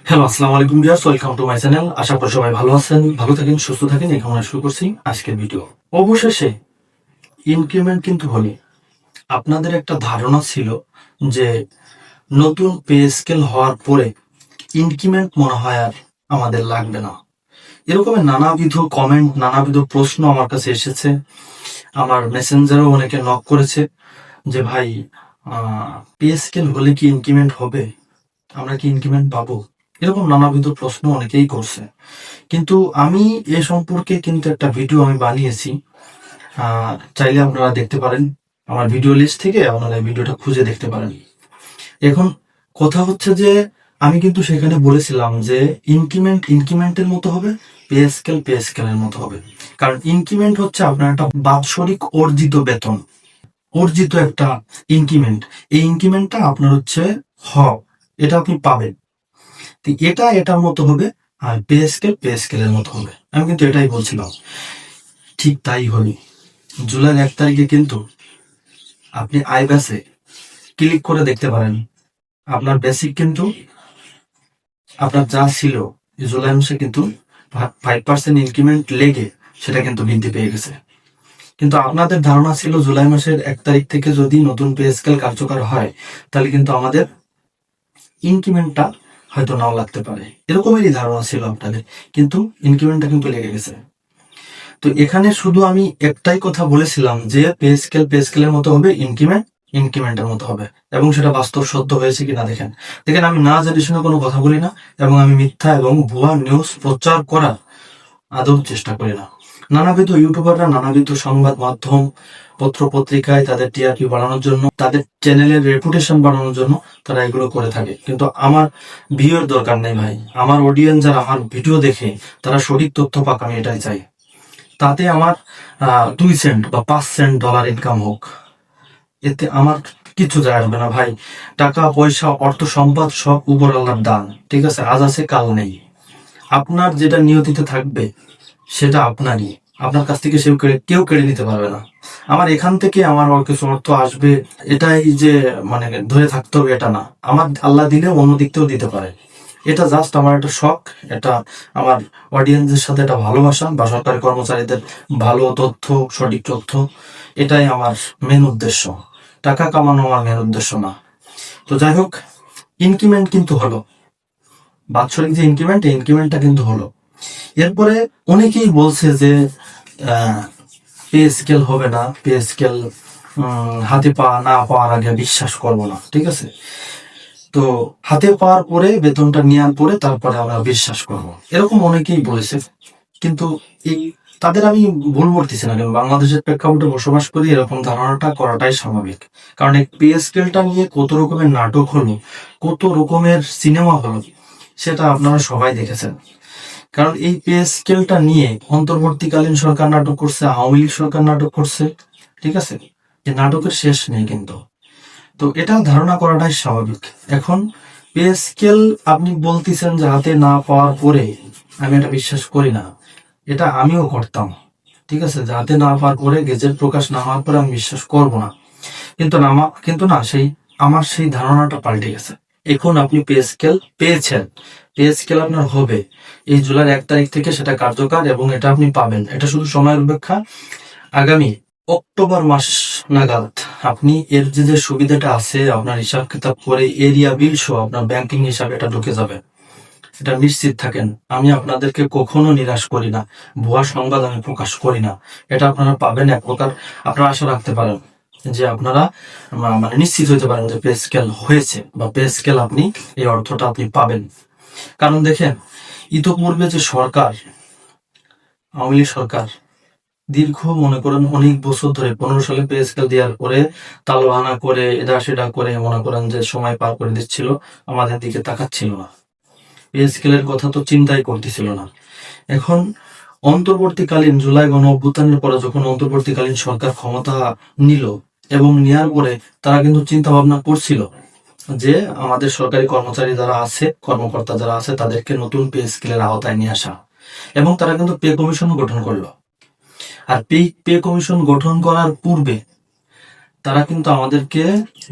Hello, আসসালামু আলাইকুম viewers, welcome to my channel. আশা করি সবাই ভালো আছেন, ভালো থাকেন, সুস্থ থাকেন। এই কামনা শুরু করছি আজকের ভিডিও। অবশেষে ইনক্রিমেন্ট কিন্তু হলো। আপনাদের একটা ধারণা ছিল যে নতুন পে স্কেল হওয়ার পরে ইনক্রিমেন্ট মনে হয় আর আমাদের লাগবে না। এরকমের নানাবিধ কমেন্ট, নানাবিধ প্রশ্ন আমার কাছে এসেছে। আমার মেসেঞ্জারও অনেকে নক করেছে যে ভাই, পে স্কেল হলে কি ইনক্রিমেন্ট হবে, আমরা কি ইনক্রিমেন্ট পাবো? এরকম নানাবিধ প্রশ্ন অনেকেই করছে। কিন্তু আমি এ সম্পর্কে কিন্তু একটা ভিডিও আমি বানিয়েছি। চাইলে আপনারা দেখতে পারেন, আমার ভিডিও লিস্ট থেকে আপনারা এই ভিডিওটা খুঁজে দেখতে পারেন। এখন কথা হচ্ছে যে আমি কিন্তু সেখানে বলেছিলাম যে ইনক্রিমেন্টের মতো হবে, পে স্কেলের মতো হবে। কারণ ইনক্রিমেন্ট হচ্ছে আপনার একটা বাৎসরিক অর্জিত বেতন, অর্জিত একটা ইনক্রিমেন্ট। এই ইনক্রিমেন্টটা আপনার হচ্ছে এটা আপনি পাবেন। তো এটার মতো হবে, আর পে স্কেলের মতো হবে। আমি কিন্তু এটাই বলছিলাম, ঠিক তাই হলো। জুলাইয়ের 1 তারিখে কিন্তু আপনি আইব্যাসে ক্লিক করে দেখতে পারেন, আপনার বেসিক কিন্তু আপনার যা ছিল জুলাই মাসে কিন্তু 5% ইনক্রিমেন্ট লেগে সেটা কিন্তু বৃদ্ধি পেয়ে গেছে। কিন্তু আপনাদের ধারণা ছিল জুলাই মাসের 1 তারিখ থেকে যদি নতুন পে স্কেল কার্যকর হয়, তাহলে কিন্তু আমাদের ইনক্রিমেন্টটা হয়তো নাও লাগতে পারে, এরকমেরই ধারণা ছিল আপনাদের। কিন্তু ইনক্রিমেন্টটা কিন্তু লেগে গেছে। তো এখানে শুধু আমি একটাই কথা বলেছিলাম যে পে স্কেলের মতো হবে, ইনক্রিমেন্টের মতো হবে, এবং সেটা বাস্তব সত্য হয়েছে কিনা দেখেন। দেখেন, আমি না জেনে শুনে কোনো কথা বলি না, এবং আমি মিথ্যা এবং ভুয়া নিউজ প্রচার করার আদৌ চেষ্টা করি না। নানাবিধ ইউটিউবাররা, নানাবিধ সংবাদ মাধ্যম, পত্র পত্রিকায় তাদের টিআরপি বাড়ানোর জন্য, তাদের চ্যানেলের রেপুটেশন বাড়ানোর জন্য তারা এগুলো করে থাকে। কিন্তু আমার ভিউর দরকার নেই ভাই। আমার অডিয়েন্স যারা আমার ভিডিও দেখে তারা সঠিক তথ্য পাক, আমি এটাই চাই। তাতে আমার 2 সেন্ট বা 5 সেন্ট ডলার ইনকাম হোক, এতে আমার কিছু যায় আসবে না ভাই। টাকা পয়সা, অর্থ সম্পদ সব উপর আল্লাহর দান, ঠিক আছে? আজ আছে কাল নেই। আপনার যেটা নিয়তিতে থাকবে সেটা আপনারই, আপনার কাছ থেকে কেউ কেড়ে নিতে পারবে না। আমার এখান থেকে আমার কিছু অর্থ আসবে, এটাই যে মানে ধরে থাকতে হবে এটা না। আমার আল্লাহ দিলে অন্য দিক থেকেও দিতে পারে। এটা জাস্ট আমার একটা শখ, এটা আমার অডিয়েন্সের সাথে একটা ভালোবাসা, বা সরকারি কর্মচারীদের ভালো তথ্য, সঠিক তথ্য, এটাই আমার মেন উদ্দেশ্য। টাকা কামানো আমার মেন উদ্দেশ্য না। তো যাই হোক, ইনক্রিমেন্ট কিন্তু হলো, বাৎসরিক যে ইনক্রিমেন্টটা কিন্তু হলো। এরপরে অনেকেই বলছে যে পে স্কেল হবে না, পে স্কেল হাতে না পাওয়ার আগে বিশ্বাস করবো না, ঠিক আছে? তো হাতে পাওয়ার পরে, বেতনটা নেওয়ার পরে তারপরে আমরা বিশ্বাস করবো, এরকম অনেকেই বলেছে। কিন্তু এই তাদের আমি ভুল বলতেছি না, কারণ বাংলাদেশের প্রেক্ষাপটে বসবাস করি, এরকম ধারণাটা করাটাই স্বাভাবিক। কারণ এই পে স্কেলটা নিয়ে কত রকমের নাটক হলো, কত রকমের সিনেমা হলো, সেটা আপনারা সবাই দেখেছেন। কারণ এই পে স্কেলটা নিয়ে অন্তর্বর্তীকালীন সরকার নাটক করছে, আওয়ামী লীগ সরকার নাটক করছে, ঠিক আছে? যে নাটকের শেষ নেই কিন্তু। তো এটা ধারণা করাটাই স্বাভাবিক। এখন পে স্কেল আপনি বলতেছেন যে হাতে না পাওয়ার পরে, আমি এটা বিশ্বাস করি না। এটা আমিও করতাম, ঠিক আছে? যে হাতে না পাওয়ার পরে, গেজেট প্রকাশ না হওয়ার পরে আমি বিশ্বাস করব না। কিন্তু না, আমার সেই ধারণাটা পাল্টে গেছে। এখন আপনি পে স্কেল পেয়েছেন, পে স্কেল আপনার হবে এই জুলাইয়ের 1 তারিখ থেকে, সেটা কার্যকর, এবং এটা আপনি পাবেন। এটা শুধু সময়ের অপেক্ষা। আগামী অক্টোবর মাস নাগাদ আপনি এর যে সুবিধাটা আছে, আপনার হিসাব কিতাব করে এরিয়া বিল সহ আপনার ব্যাংকিং হিসাবে এটা ঢুকে যাবে। এটা নিশ্চিত থাকেন। আমি আপনাদেরকে কখনো নিরাশ করি না, ভুয়া সংবাদ আমি প্রকাশ করি না। এটা আপনারা পাবেন। এক প্রকার আপনারা আশা রাখতে পারেন যে আপনারা মানে নিশ্চিত হতে পারেন যে পে স্কেল হয়েছে, বা পে স্কেল আপনি এই অর্থটা আপনি পাবেন। কারণ দেখেন, ইতোপূর্বে যে সরকার, আওয়ামী লীগ সরকার, দীর্ঘ মনে করেন অনেক বছর ধরে 15 সালে পে স্কেল দেওয়ার পরে তালবাহানা করে, এটা সেটা করে মনে করেন যে সময় পার করে দিচ্ছিল, আমাদের দিকে তাকাচ্ছিল না, পে স্কেলের কথা তো চিন্তাই করতেছিল না। এখন অন্তর্বর্তীকালীন জুলাই গণ অভ্যুত্থানের পরে যখন অন্তর্বর্তীকালীন সরকার ক্ষমতা নিল, এবং নেওয়ার পরে তারা কিন্তু চিন্তা ভাবনা করছিল যে আমাদের সরকারি কর্মচারী যারা আছে, কর্মকর্তা যারা আছে, তাদেরকে নতুন পে স্কেলের আওতায় নিয়ে আসা। এবং তারা কিন্তু পে কমিশন গঠন করলো। আর পে কমিশন গঠন করার পূর্বে তারা কিন্তু আমাদেরকে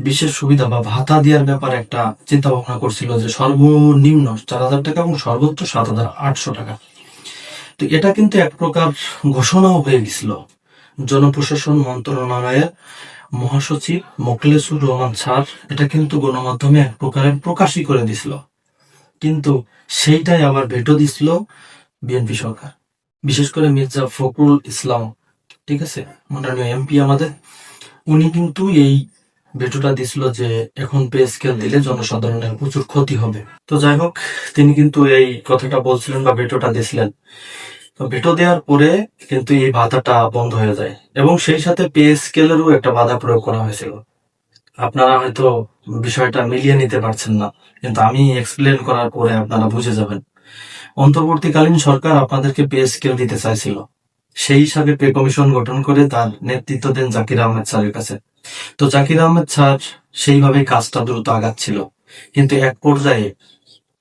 বিশেষ সুবিধা বা ভাতা দেওয়ার ব্যাপারে একটা চিন্তা ভাবনা করছিল যে সর্বনিম্ন 4,000 টাকা এবং সর্বোচ্চ 7,800 টাকা। তো এটা কিন্তু এক প্রকার ঘোষণাও হয়ে গেছিল। জনপ্রশাসন মন্ত্রণালয়ের মহাসচিব মোখলেসুর রহমান স্যার এটা কিন্তু গণমাধ্যমে এক প্রকারের প্রকাশই করে দিছিল, কিন্তু সেইটাই আবার ভেটো দিছিল বিএনপি সরকার, বিশেষ করে মির্জা ফখরুল ইসলাম, ঠিক আছে, মাননীয় এমপি আমাদের, উনি কিন্তু এই ভেটোটা দিছিল যে এখন পে স্কেল দিলে জনসাধারণের প্রচুর ক্ষতি হবে। তো যাই হোক, তিনি কিন্তু এই কথাটা বলছিলেন বা ভেটোটা দিছিলেন। তো ভেটো দেওয়ার পরে কিন্তু এই বাধাটা বন্ধ হয়ে যায় এবং সেই সাথে পে স্কেলেরও একটা বাধা প্রয়োগ করা হয়েছিল। আপনারা হয়তো বিষয়টা মিলিয়ে নিতে পারছেন না, কিন্তু আমি এক্সপ্লেন করার পরে আপনারা বুঝে যাবেন। অন্তর্বর্তীকালীন সরকার আপনাদেরকে পে স্কেল দিতে চাইছিল, সেই হিসাবে পে কমিশন গঠন করে তার নেতৃত্ব দেন জাকির আহমেদ স্যারের কাছে। তো জাকির আহমেদ স্যার সেইভাবে কাজটা দ্রুত আগাচ্ছিল, কিন্তু এক পর্যায়ে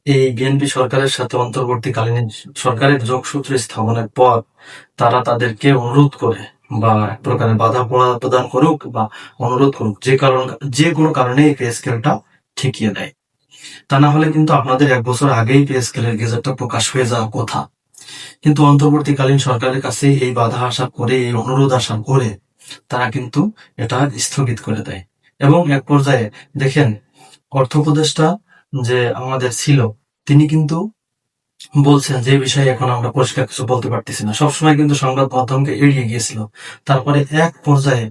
এই বিএনপি সরকারের সাথে অন্তর্বর্তীকালীন সরকারের যোগসূত্র স্থাপনের পর তারা তাদেরকে অনুরোধ করে বা এক প্রকারের বাধা প্রদান করুক বা অনুরোধ করুক, যে কোনো কারণে এই পে স্কেলটা ঠিকিয়ে দেয়। তা না হলে কিন্তু আপনাদের 1 বছর আগেই পে স্কেলের গেজেটটা প্রকাশ হয়ে যাওয়ার কথা। কিন্তু অন্তর্বর্তীকালীন সরকারের কাছে এই বাধা আশা করে, এই অনুরোধ আশা করে তারা কিন্তু এটা স্থগিত করে দেয়। এবং এক পর্যায়ে দেখেন, অর্থ উপদেষ্টা যে আমাদের ছিল, তিনি কিন্তু বলছেন যে বিষয়ে এখন আমরা পরিষ্কার কিছু বলতে পারতেছি না, সবসময় কিন্তু সংবাদ মাধ্যমকে এড়িয়ে গিয়েছিল। তারপরে এক পর্যায়ে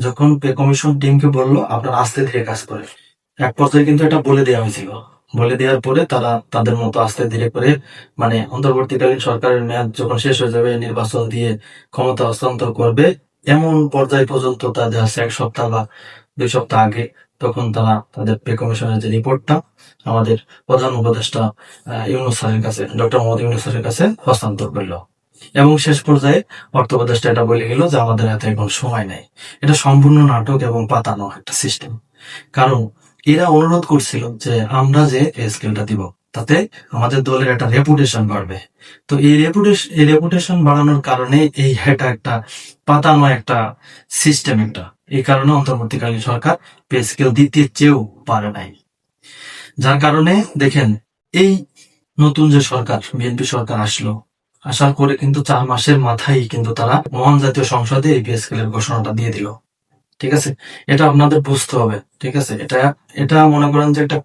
যখন পে কমিশন টিমকে বলল আপনারা আস্তে ধীরে কাজ করে, এক পর্যায়ে কিন্তু এটা বলে দেওয়া হয়েছিল। বলে দেওয়ার পরে তারা তাদের মতো আস্তে ধীরে করে, মানে অন্তর্বর্তীকালীন সরকারের মেয়াদ যখন শেষ হয়ে যাবে, নির্বাচন দিয়ে ক্ষমতা হস্তান্তর করবে, এমন পর্যায় পর্যন্ত তাদের আছে 1 সপ্তাহ বা 2 সপ্তাহ আগে, তখন তারা তাদের পে কমিশনের যে রিপোর্টটা আমাদের প্রধান উপদেষ্টা ইউনূস স্যারের কাছে, ডক্টর মোহাম্মদ ইউনূস স্যারের কাছে হস্তান্তর করলো। এবং শেষ পর্যায়ে অর্থ উপদেষ্টা এটা বলে গেল যে আমাদের হাতে এখন সময় নেই। এটা সম্পূর্ণ নাটক এবং পাতানো একটা সিস্টেম। কারণ এরা অনুরোধ করছিল যে আমরা যে পে স্কেলটা দিব তাতে আমাদের দলের একটা রেপুটেশন বাড়বে। তো এই রেপুটেশন বাড়ানোর কারণে এটা একটা পাতানো একটা সিস্টেম, একটা এই কারণে অন্তর্বর্তীকালীন সরকার পে স্কেল দিতে চেয়েও পারে নাই। যার কারণে দেখেন, এই নতুন যে সরকার, বিএনপি সরকার আসার পরে কিন্তু 4 মাসের মাথায় কিন্তু তারা মহান জাতীয় সংসদে এই পে স্কেলের ঘোষণাটা দিয়ে দিল। ঠিক আছে, এটা আপনাদের বুঝতে হবে। ঠিক আছে, এটা মনে করেন যে একটা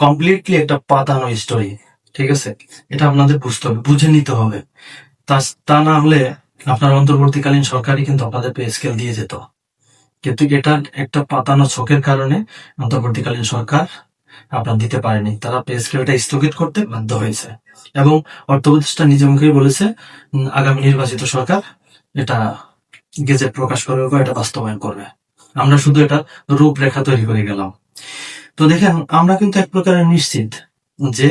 কমপ্লিটলি একটা পাতানো স্টোরি। ঠিক আছে, এটা আপনাদের বুঝতে হবে, বুঝে নিতে হবে। তা না হলে আপনার অন্তর্বর্তীকালীন সরকারই কিন্তু আপনাদের পে স্কেল দিয়ে যেত, কিন্তু এটা একটা পাতানো ছকের কারণে অন্তর্বর্তীকালীন সরকার আপনার দিতে পারেনি, তারা পে স্কেলটা স্থগিত করতে বাধ্য হয়েছে। এবং অর্থ উপদেষ্টা নিজে মুখেই বলেছে আগামী নির্বাচিত সরকার এটা গেজেট প্রকাশ করবে বা এটা বাস্তবায়ন করবে। আমরা শুধু এটা রূপরেখা তৈরি করে গেলাম। তো দেখেন, আমরা কিন্তু এক প্রকারের নিশ্চিত যে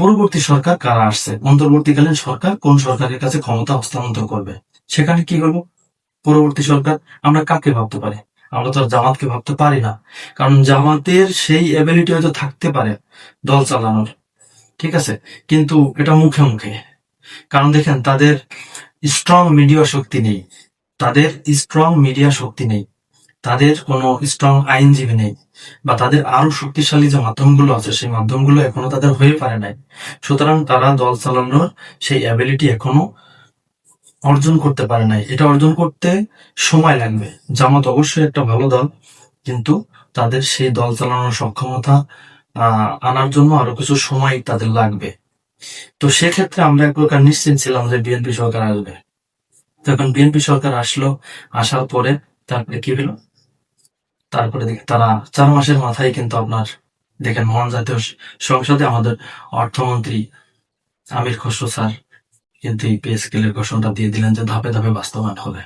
পরবর্তী সরকার কারা আসছে, অন্তর্বর্তীকালীন সরকার কোন সরকারের কাছে ক্ষমতা হস্তান্তর করবে, সেখানে কি করবো পরবর্তী সরকার, আমরা কাকে ভাবতে পারি? আমরা তো আর জামাতকে ভাবতে পারি না, কারণ জামাতের সেই এবিলিটি হয়তো থাকতে পারে দল চালানোর, ঠিক আছে, কিন্তু এটা মুখে মুখে। কারণ দেখেন, তাদের স্ট্রং মিডিয়া শক্তি নেই, তাদের কোনো স্ট্রং আইনজীবী নেই, বা তাদের আরো শক্তিশালী যে মাধ্যমগুলো আছে সেই মাধ্যমগুলো এখনো তাদের হয়ে পারে নাই। সুতরাং তারা দল চালানোর সেই অ্যাবিলিটি এখনো অর্জন করতে পারে নাই, এটা অর্জন করতে সময় লাগবে। জামাত অবশ্যই একটা ভালো দল, কিন্তু তাদের সেই দল চালানোর সক্ষমতা আনার জন্য আরো কিছু সময় তাদের লাগবে। তো সেক্ষেত্রে আমরা এক প্রকার নিশ্চিত ছিলাম যে বিএনপি সরকার আসবে। তখন বিএনপি সরকার আসার পরে তারপরে কি হলো, তারপরে দেখেন তারা 4 মাসের মাথায় কিন্তু আপনার দেখেন মহান জাতীয় সংসদে আমাদের অর্থমন্ত্রী আমির খসরু স্যার কিন্তু এই পে স্কেলের ঘোষণাটা দিয়ে দিলেন যে ধাপে ধাপে বাস্তবায়ন হবে।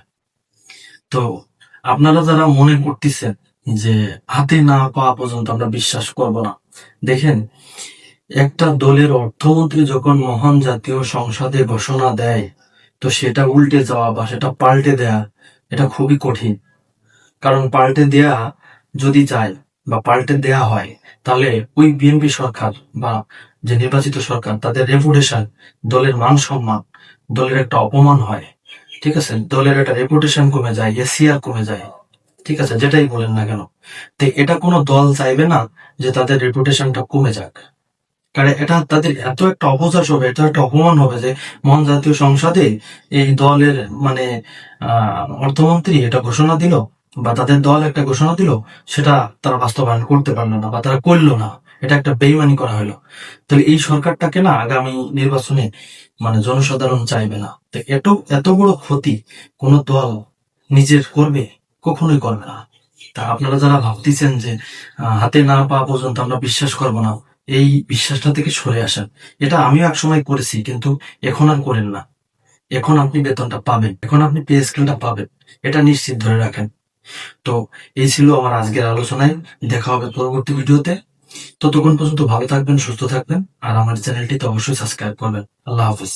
তো আপনারা যারা মনে করতেছেন যে হাতে না পাওয়া পর্যন্ত আমরা বিশ্বাস করব না, দেখেন একটা দলের অর্থমন্ত্রী যখন মহান জাতীয় সংসদে ঘোষণা দেয়, তো সেটা উল্টে যাওয়া বা সেটা পাল্টে দেয়া এটা খুবই কঠিন। কারণ পাল্টে দেয়া যদি যায় বা পাল্টে দেয়া হয়, তাহলে ওই বিএনপি সরকার বা যে নির্বাচিত সরকার, তাদের রেপুটেশন, দলের মান সম্মান, দলের একটা অপমান হয়। ঠিক আছে, দলের একটা রেপুটেশন কমে যায়, এসিআর কমে যায়। ঠিক আছে, যেটাই বলেন না কেন। তো এটা কোনো দল চাইবে না যে তাদের রেপুটেশনটা কমে যাক, কারণ এটা তাদের এত একটা অপচার হবে, এত একটা অপমান হবে যে মহান জাতীয় সংসদে এই দলের মানে অর্থমন্ত্রী এটা ঘোষণা দিল, বা তাদের দল একটা ঘোষণা দিল, সেটা তারা বাস্তবায়ন করতে পারলো না বা তারা করলো না। এটা একটা বেইমানি করা হলো। তাহলে এই সরকারটাকে না আগামী নির্বাচনে মানে জনসাধারণ চাইবে না। তো এত এত বড় ক্ষতি কোন দল নিজের করবে? কখনোই করবে না। তা আপনারা যারা ভাবতেছেন যে হাতে না পাওয়া পর্যন্ত আমরা বিশ্বাস করব না, এই বিশ্বাসটা থেকে সরে আসেন। এটা আমিও একসময় করেছি, কিন্তু এখন আর করেন না। এখন আপনি বেতনটা পাবেন, এখন আপনি পে স্কেলটা পাবেন, এটা নিশ্চিত ধরে রাখেন। তো এই ছিল আমার আজকের আলোচনায়। দেখা হবে পরবর্তী ভিডিওতে। ততক্ষণ পর্যন্ত ভালো থাকবেন, সুস্থ থাকবেন, আর আমার চ্যানেলটিতে অবশ্যই সাবস্ক্রাইব করবেন। আল্লাহ হাফিজ।